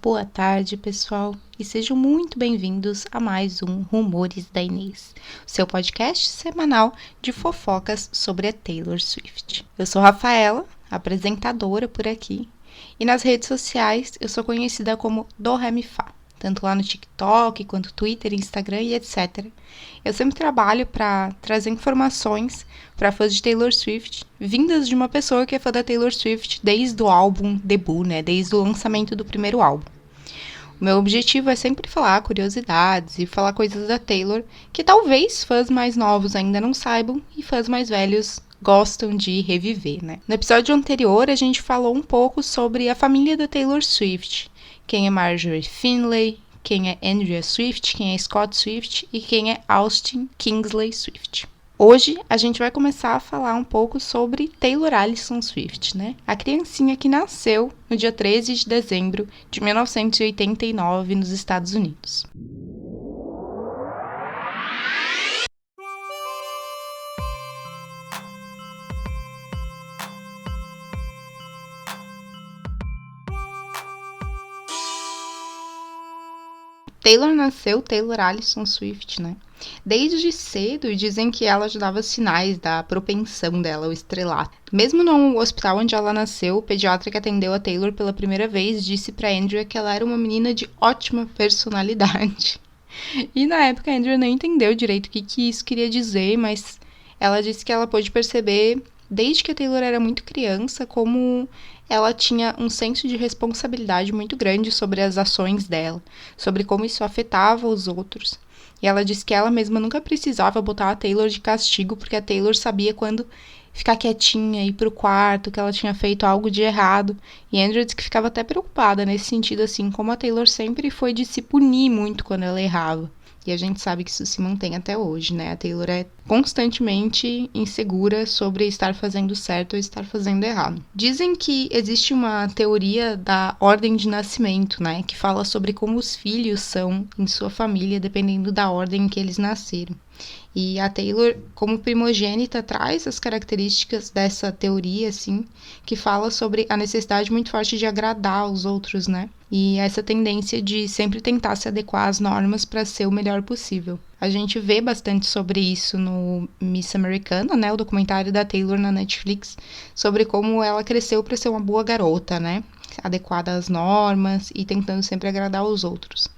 Boa tarde, pessoal, e sejam muito bem-vindos a mais um Rumores da Inês, seu podcast semanal de fofocas sobre a Taylor Swift. Eu sou Rafaela, apresentadora por aqui, e nas redes sociais eu sou conhecida como Doremifá, tanto lá no TikTok quanto Twitter, Instagram e etc. Eu sempre trabalho para trazer informações para fãs de Taylor Swift, vindas de uma pessoa que é fã da Taylor Swift desde o álbum debut, desde o lançamento do primeiro álbum. O meu objetivo é sempre falar curiosidades e falar coisas da Taylor que talvez fãs mais novos ainda não saibam e fãs mais velhos gostam de reviver, No episódio anterior, a gente falou um pouco sobre a família da Taylor Swift. Quem é Marjorie Finley, quem é Andrea Swift, quem é Scott Swift e quem é Austin Kingsley Swift. Hoje a gente vai começar a falar um pouco sobre Taylor Allison Swift, A criancinha que nasceu no dia 13 de dezembro de 1989 nos Estados Unidos. Taylor Allison Swift, Desde cedo dizem que ela já dava sinais da propensão dela ao estrelato. Mesmo no hospital onde ela nasceu, o pediatra que atendeu a Taylor pela primeira vez disse para Andrea que ela era uma menina de ótima personalidade. E na época a Andrea não entendeu direito o que isso queria dizer, mas ela disse que ela pôde perceber, desde que a Taylor era muito criança, como ela tinha um senso de responsabilidade muito grande sobre as ações dela, sobre como isso afetava os outros. E ela disse que ela mesma nunca precisava botar a Taylor de castigo, porque a Taylor sabia quando ficar quietinha, ir pro quarto, que ela tinha feito algo de errado. E Andrea disse que ficava até preocupada nesse sentido, assim, como a Taylor sempre foi de se punir muito quando ela errava. E a gente sabe que isso se mantém até hoje, A Taylor é constantemente insegura sobre estar fazendo certo ou estar fazendo errado. Dizem que existe uma teoria da ordem de nascimento, que fala sobre como os filhos são em sua família, dependendo da ordem em que eles nasceram. E a Taylor, como primogênita, traz as características dessa teoria, assim, que fala sobre a necessidade muito forte de agradar os outros, E essa tendência de sempre tentar se adequar às normas para ser o melhor possível. A gente vê bastante sobre isso no Miss Americana, o documentário da Taylor na Netflix, sobre como ela cresceu para ser uma boa garota, Adequada às normas e tentando sempre agradar os outros.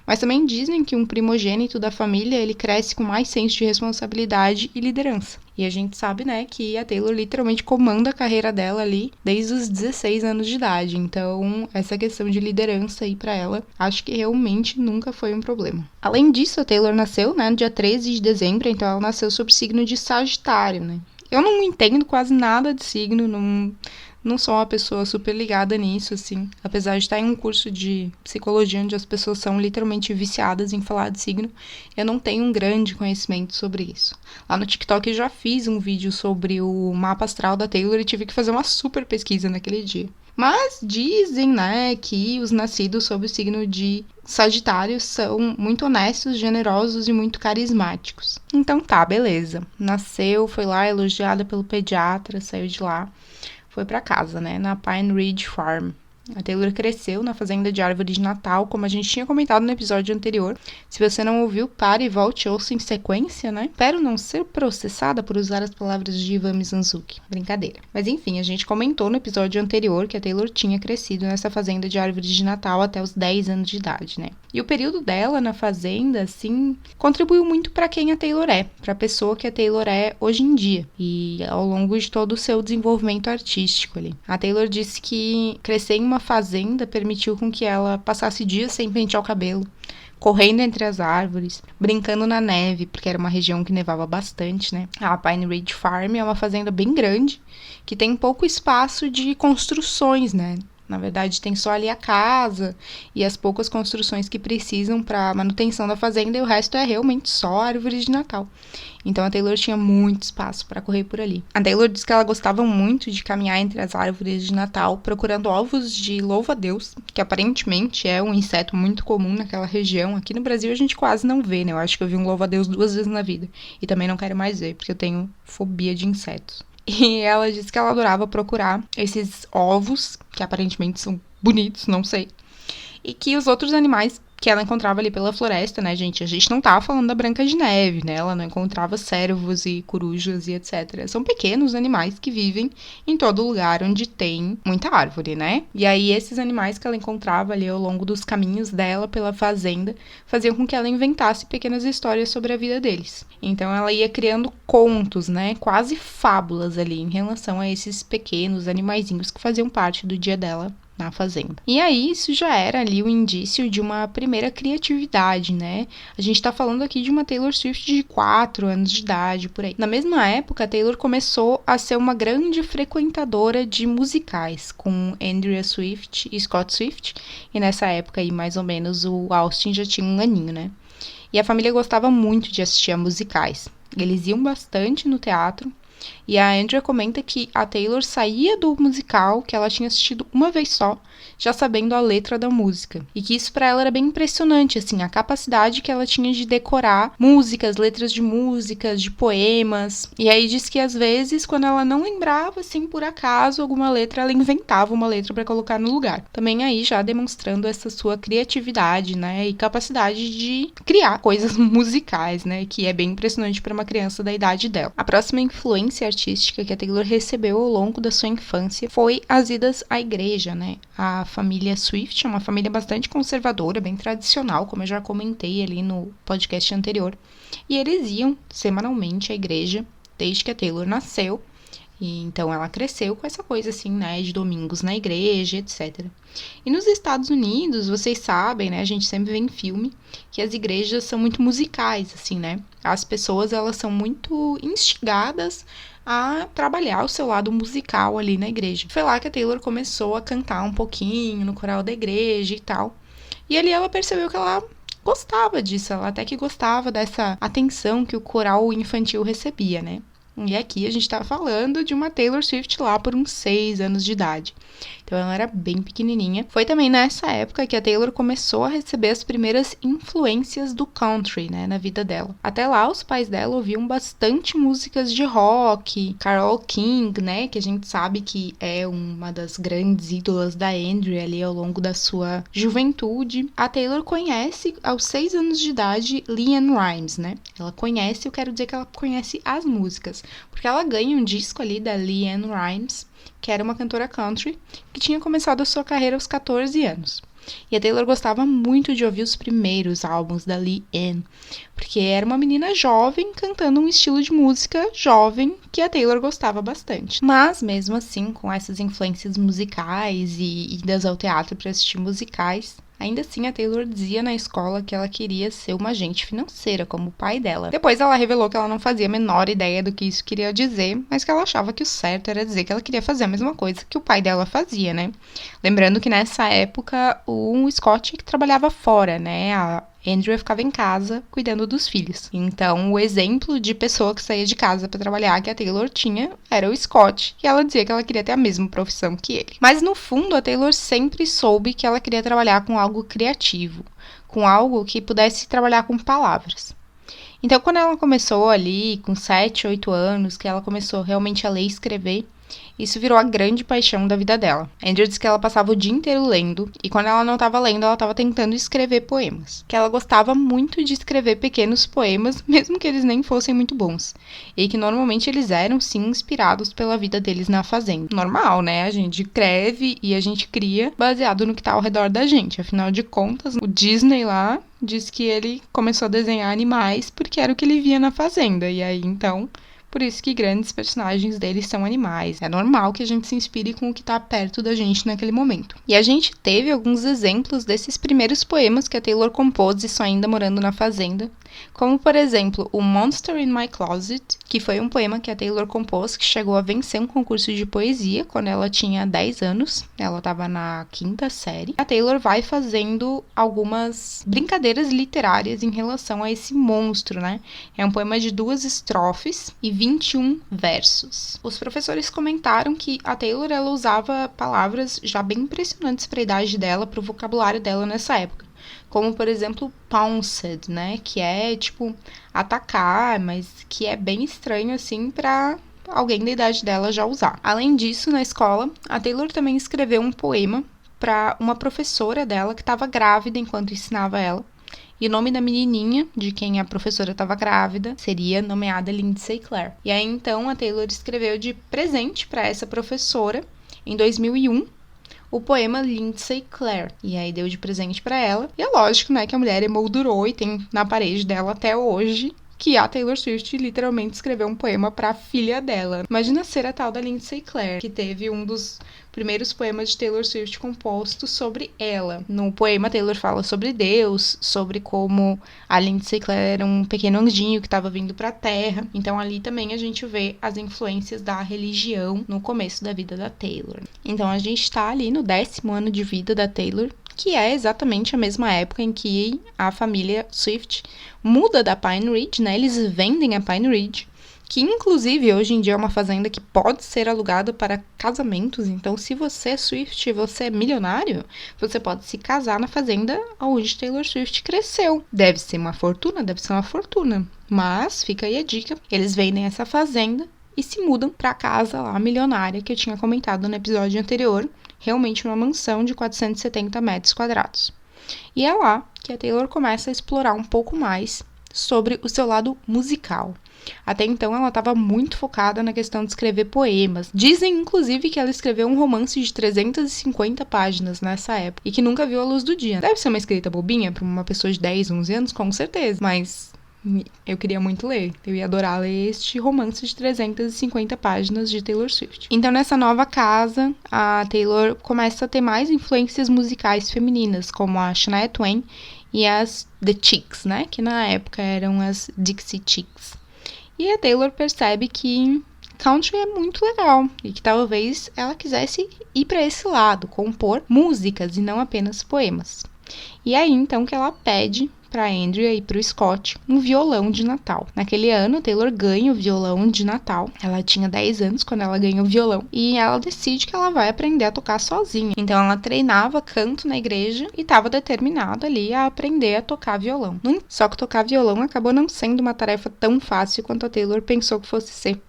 Mas também dizem que um primogênito da família, ele cresce com mais senso de responsabilidade e liderança. E a gente sabe, que a Taylor literalmente comanda a carreira dela ali desde os 16 anos de idade. Então, essa questão de liderança aí pra ela, acho que realmente nunca foi um problema. Além disso, a Taylor nasceu, no dia 13 de dezembro, então ela nasceu sob o signo de Sagitário, Eu não entendo quase nada de signo, não sou uma pessoa super ligada nisso, assim. Apesar de estar em um curso de psicologia onde as pessoas são literalmente viciadas em falar de signo, eu não tenho um grande conhecimento sobre isso. Lá no TikTok eu já fiz um vídeo sobre o mapa astral da Taylor e tive que fazer uma super pesquisa naquele dia. Mas dizem, que os nascidos sob o signo de Sagitário são muito honestos, generosos e muito carismáticos. Então tá, beleza. Nasceu, foi lá elogiada pelo pediatra, saiu de lá. Foi para casa, na Pine Ridge Farm. A Taylor cresceu na fazenda de árvore de Natal, como a gente tinha comentado no episódio anterior. Se você não ouviu, pare e volte, ouça em sequência, Espero não ser processada por usar as palavras de Ivan Mizanzuki. Brincadeira. Mas enfim, a gente comentou no episódio anterior que a Taylor tinha crescido nessa fazenda de árvore de Natal até os 10 anos de idade, E o período dela na fazenda, assim, contribuiu muito para quem a Taylor é, para a pessoa que a Taylor é hoje em dia e ao longo de todo o seu desenvolvimento artístico ali. A Taylor disse que crescer em uma fazenda permitiu com que ela passasse dias sem pentear o cabelo, correndo entre as árvores, brincando na neve, porque era uma região que nevava bastante, A Pine Ridge Farm é uma fazenda bem grande, que tem pouco espaço de construções, Na verdade, tem só ali a casa e as poucas construções que precisam para manutenção da fazenda e o resto é realmente só árvores de Natal. Então, a Taylor tinha muito espaço para correr por ali. A Taylor disse que ela gostava muito de caminhar entre as árvores de Natal procurando ovos de louva-a-Deus, que aparentemente é um inseto muito comum naquela região. Aqui no Brasil a gente quase não vê, Eu acho que eu vi um louva-a-Deus 2 vezes na vida e também não quero mais ver, porque eu tenho fobia de insetos. E ela disse que ela adorava procurar esses ovos, que aparentemente são bonitos, não sei, e que os outros animais que ela encontrava ali pela floresta, né, gente? A gente não tá falando da Branca de Neve, né? Ela não encontrava cervos e corujas e etc. São pequenos animais que vivem em todo lugar onde tem muita árvore, né? E aí, esses animais que ela encontrava ali ao longo dos caminhos dela pela fazenda faziam com que ela inventasse pequenas histórias sobre a vida deles. Então, ela ia criando contos, né? Quase fábulas ali em relação a esses pequenos animaizinhos que faziam parte do dia dela na fazenda. E aí, isso já era ali o indício de uma primeira criatividade, né? A gente tá falando aqui de uma Taylor Swift de 4 anos de idade, por aí. Na mesma época, a Taylor começou a ser uma grande frequentadora de musicais, com Andrea Swift e Scott Swift, e nessa época aí, mais ou menos, o Austin já tinha um aninho, né? E a família gostava muito de assistir a musicais. Eles iam bastante no teatro, e a Andrea comenta que a Taylor saía do musical que ela tinha assistido uma vez só, já sabendo a letra da música. E que isso pra ela era bem impressionante, assim, a capacidade que ela tinha de decorar músicas, letras de músicas, de poemas. E aí diz que às vezes, quando ela não lembrava, assim, por acaso, alguma letra, ela inventava uma letra pra colocar no lugar. Também aí já demonstrando essa sua criatividade, né, e capacidade de criar coisas musicais, né, que é bem impressionante pra uma criança da idade dela. A próxima influência artística que a Taylor recebeu ao longo da sua infância foi as idas à igreja, né? A família Swift é uma família bastante conservadora, bem tradicional, como eu já comentei ali no podcast anterior. E eles iam semanalmente à igreja desde que a Taylor nasceu. E então ela cresceu com essa coisa assim, né, de domingos na igreja, etc. E nos Estados Unidos, vocês sabem, né, a gente sempre vê em filme que as igrejas são muito musicais, assim, né? As pessoas, elas são muito instigadas a trabalhar o seu lado musical ali na igreja. Foi lá que a Taylor começou a cantar um pouquinho no coral da igreja e tal. E ali ela percebeu que ela gostava disso, ela até que gostava dessa atenção que o coral infantil recebia, né? E aqui a gente tá falando de uma Taylor Swift lá por uns 6 anos de idade. Então ela era bem pequenininha. Foi também nessa época que a Taylor começou a receber as primeiras influências do country, né, na vida dela. Até lá os pais dela ouviam bastante músicas de rock, Carole King, né, que a gente sabe que é uma das grandes ídolas da Andrea ali ao longo da sua juventude. A Taylor conhece aos 6 anos de idade LeAnn Rimes, né? Ela conhece, eu quero dizer que ela conhece as músicas, porque ela ganha um disco ali da LeAnn Rimes, que era uma cantora country, que tinha começado a sua carreira aos 14 anos. E a Taylor gostava muito de ouvir os primeiros álbuns da LeAnn, porque era uma menina jovem cantando um estilo de música jovem que a Taylor gostava bastante. Mas, mesmo assim, com essas influências musicais e idas ao teatro para assistir musicais, ainda assim, a Taylor dizia na escola que ela queria ser uma agente financeira, como o pai dela. Depois ela revelou que ela não fazia a menor ideia do que isso queria dizer, mas que ela achava que o certo era dizer que ela queria fazer a mesma coisa que o pai dela fazia, né? Lembrando que nessa época o Scott trabalhava fora, né? A Andrea ficava em casa cuidando dos filhos. Então, o exemplo de pessoa que saía de casa para trabalhar que a Taylor tinha era o Scott, e ela dizia que ela queria ter a mesma profissão que ele. Mas, no fundo, a Taylor sempre soube que ela queria trabalhar com algo criativo, com algo que pudesse trabalhar com palavras. Então, quando ela começou ali, com 7, 8 anos, que ela começou realmente a ler e escrever, isso virou a grande paixão da vida dela. Andrea disse que ela passava o dia inteiro lendo, e quando ela não estava lendo, ela estava tentando escrever poemas. Que ela gostava muito de escrever pequenos poemas, mesmo que eles nem fossem muito bons. E que normalmente eles eram, sim, inspirados pela vida deles na fazenda. Normal, né? A gente escreve e a gente cria baseado no que está ao redor da gente. Afinal de contas, o Disney lá diz que ele começou a desenhar animais porque era o que ele via na fazenda. E aí, então, por isso que grandes personagens deles são animais. É normal que a gente se inspire com o que está perto da gente naquele momento. E a gente teve alguns exemplos desses primeiros poemas que a Taylor compôs, isso ainda morando na fazenda. Como, por exemplo, o Monster in My Closet, que foi um poema que a Taylor compôs, que chegou a vencer um concurso de poesia quando ela tinha 10 anos. Ela estava na 5ª série. A Taylor vai fazendo algumas brincadeiras literárias em relação a esse monstro, né? É um poema de 2 estrofes e 21 versos. Os professores comentaram que a Taylor ela usava palavras já bem impressionantes para a idade dela, para o vocabulário dela nessa época. Como, por exemplo, pounced, né? Que é, tipo, atacar, mas que é bem estranho, assim, para alguém da idade dela já usar. Além disso, na escola, a Taylor também escreveu um poema para uma professora dela que estava grávida enquanto ensinava ela. E o nome da menininha, de quem a professora estava grávida, seria nomeada Lindsay Clare. E aí, então, a Taylor escreveu de presente para essa professora, em 2001, o poema Lindsay Clare. E aí deu de presente para ela. E é lógico, né, que a mulher emoldurou e tem na parede dela até hoje que a Taylor Swift literalmente escreveu um poema para a filha dela. Imagina ser a tal da Lindsay Clare, que teve um dos primeiros poemas de Taylor Swift composto sobre ela. No poema, Taylor fala sobre Deus, sobre como a Lindsay Clare era um pequeno anjinho que estava vindo para a Terra. Então ali também a gente vê as influências da religião no começo da vida da Taylor. Então a gente está ali no 10º ano de vida da Taylor, que é exatamente a mesma época em que a família Swift muda da Pine Ridge, né? Eles vendem a Pine Ridge, que inclusive hoje em dia é uma fazenda que pode ser alugada para casamentos. Então, se você é Swift e você é milionário, você pode se casar na fazenda onde Taylor Swift cresceu. Deve ser uma fortuna, mas fica aí a dica. Eles vendem essa fazenda e se mudam para a casa lá milionária que eu tinha comentado no episódio anterior, realmente uma mansão de 470 metros quadrados. E é lá que a Taylor começa a explorar um pouco mais sobre o seu lado musical. Até então ela estava muito focada na questão de escrever poemas. Dizem, inclusive, que ela escreveu um romance de 350 páginas nessa época e que nunca viu a luz do dia. Deve ser uma escrita bobinha para uma pessoa de 10, 11 anos, com certeza, mas eu queria muito ler. Eu ia adorar ler este romance de 350 páginas de Taylor Swift. Então, nessa nova casa, a Taylor começa a ter mais influências musicais femininas, como a Shania Twain e as The Chicks, né? Que na época eram as Dixie Chicks. E a Taylor percebe que country é muito legal e que talvez ela quisesse ir para esse lado, compor músicas e não apenas poemas. E aí, então, que ela pede para Andrea e para o Scott um violão de Natal. Naquele ano, Taylor ganha o violão de Natal. Ela tinha 10 anos quando ela ganha o violão. E ela decide que ela vai aprender a tocar sozinha. Então, ela treinava canto na igreja e estava determinada ali a aprender a tocar violão. Só que tocar violão acabou não sendo uma tarefa tão fácil quanto a Taylor pensou que fosse ser.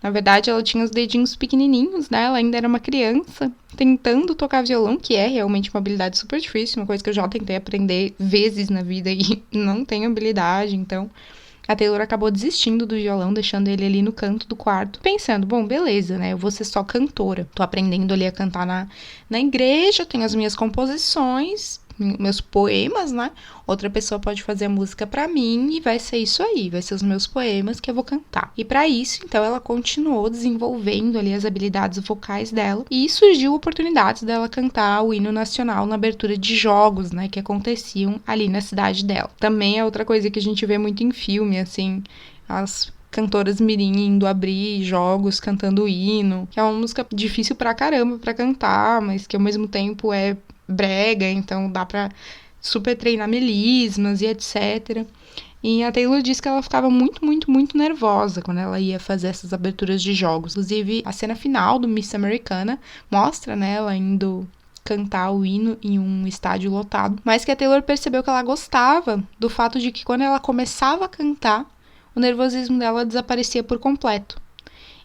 Na verdade, ela tinha os dedinhos pequenininhos, né? Ela ainda era uma criança tentando tocar violão, que é realmente uma habilidade super difícil, uma coisa que eu já tentei aprender vezes na vida e não tenho habilidade. Então, a Taylor acabou desistindo do violão, deixando ele ali no canto do quarto, pensando, bom, beleza, né? Eu vou ser só cantora. Tô aprendendo ali a cantar na igreja, tenho as minhas composições, meus poemas, né? Outra pessoa pode fazer a música pra mim e vai ser isso aí, vai ser os meus poemas que eu vou cantar. E pra isso, então, ela continuou desenvolvendo ali as habilidades vocais dela e surgiu oportunidades dela cantar o hino nacional na abertura de jogos, né, que aconteciam ali na cidade dela. Também é outra coisa que a gente vê muito em filme, assim, as cantoras mirim indo abrir jogos, cantando o hino, que é uma música difícil pra caramba pra cantar, mas que ao mesmo tempo é brega, então dá pra super treinar melismas e etc. E a Taylor disse que ela ficava muito, muito, muito nervosa quando ela ia fazer essas aberturas de jogos. Inclusive, a cena final do Miss Americana mostra, né, ela indo cantar o hino em um estádio lotado, mas que a Taylor percebeu que ela gostava do fato de que quando ela começava a cantar, o nervosismo dela desaparecia por completo.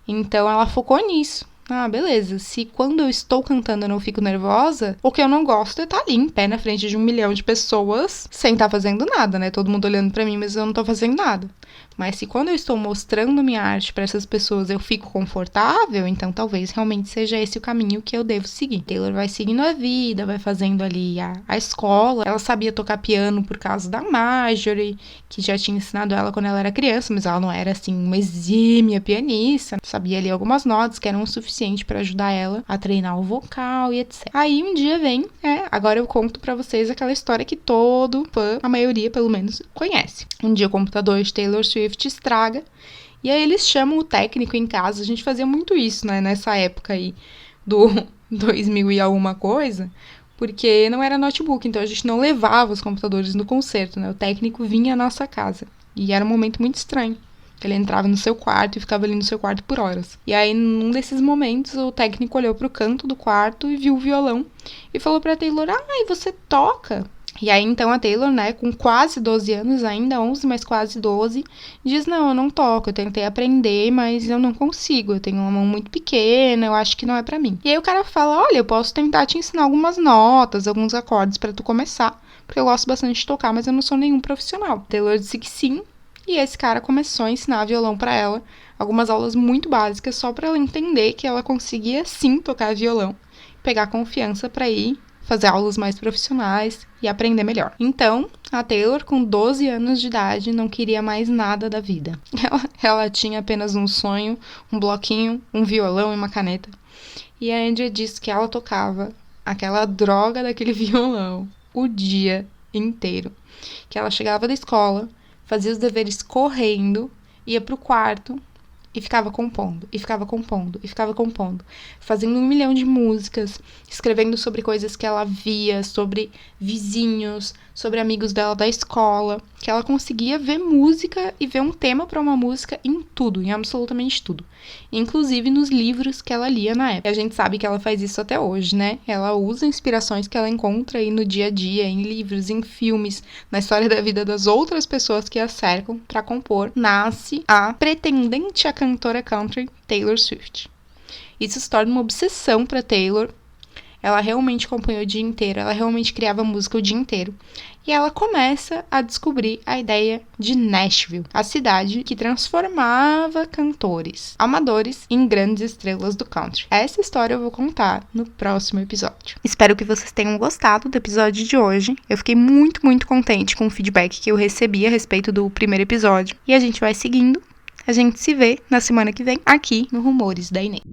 Então ela focou nisso. Ah, beleza. Se quando eu estou cantando eu não fico nervosa, o que eu não gosto é estar ali em pé na frente de 1 milhão de pessoas sem estar fazendo nada, né? Todo mundo olhando pra mim, mas eu não tô fazendo nada. Mas se quando eu estou mostrando minha arte para essas pessoas eu fico confortável, então talvez realmente seja esse o caminho que eu devo seguir. Taylor vai seguindo a vida, vai fazendo ali a escola. Ela sabia tocar piano por causa da Marjorie, que já tinha ensinado ela quando ela era criança, mas ela não era assim uma exímia pianista. Sabia ali algumas notas que eram o suficiente para ajudar ela a treinar o vocal e etc. Aí um dia vem, agora eu conto para vocês aquela história que todo fã, a maioria pelo menos, conhece. Um dia o computador de Taylor Swift estraga, e aí eles chamam o técnico em casa. A gente fazia muito isso, né, nessa época aí do 2000 e alguma coisa, porque não era notebook, então a gente não levava os computadores no concerto, né, o técnico vinha à nossa casa, e era um momento muito estranho. Ele entrava no seu quarto e ficava ali no seu quarto por horas. E aí, num desses momentos, o técnico olhou pro canto do quarto e viu o violão e falou pra Taylor, e você toca? E aí, então, a Taylor, né, com quase 12 anos ainda, 11, mas quase 12, diz, não, eu não toco, eu tentei aprender, mas eu não consigo, eu tenho uma mão muito pequena, eu acho que não é pra mim. E aí o cara fala, olha, eu posso tentar te ensinar algumas notas, alguns acordes pra tu começar, porque eu gosto bastante de tocar, mas eu não sou nenhum profissional. A Taylor disse que sim, e esse cara começou a ensinar violão pra ela, algumas aulas muito básicas, só pra ela entender que ela conseguia sim tocar violão, pegar confiança pra ir fazer aulas mais profissionais e aprender melhor. Então, a Taylor, com 12 anos de idade, não queria mais nada da vida. Ela tinha apenas um sonho, um bloquinho, um violão e uma caneta. E a Andrea disse que ela tocava aquela droga daquele violão o dia inteiro. Que ela chegava da escola, fazia os deveres correndo, ia pro quarto e ficava compondo, e ficava compondo, e ficava compondo, fazendo 1 milhão de músicas, escrevendo sobre coisas que ela via, sobre vizinhos, sobre amigos dela da escola, que ela conseguia ver música e ver um tema para uma música em tudo, em absolutamente tudo, inclusive nos livros que ela lia na época. E a gente sabe que ela faz isso até hoje, né? Ela usa inspirações que ela encontra aí no dia a dia, em livros, em filmes, na história da vida das outras pessoas que a cercam para compor. Nasce a pretendente a cantora country Taylor Swift. Isso se torna uma obsessão para Taylor. Ela realmente acompanhou o dia inteiro, ela realmente criava música o dia inteiro. E ela começa a descobrir a ideia de Nashville, a cidade que transformava cantores amadores em grandes estrelas do country. Essa história eu vou contar no próximo episódio. Espero que vocês tenham gostado do episódio de hoje. Eu fiquei muito, muito contente com o feedback que eu recebi a respeito do primeiro episódio. E a gente vai seguindo. A gente se vê na semana que vem aqui no Rumores da Inês.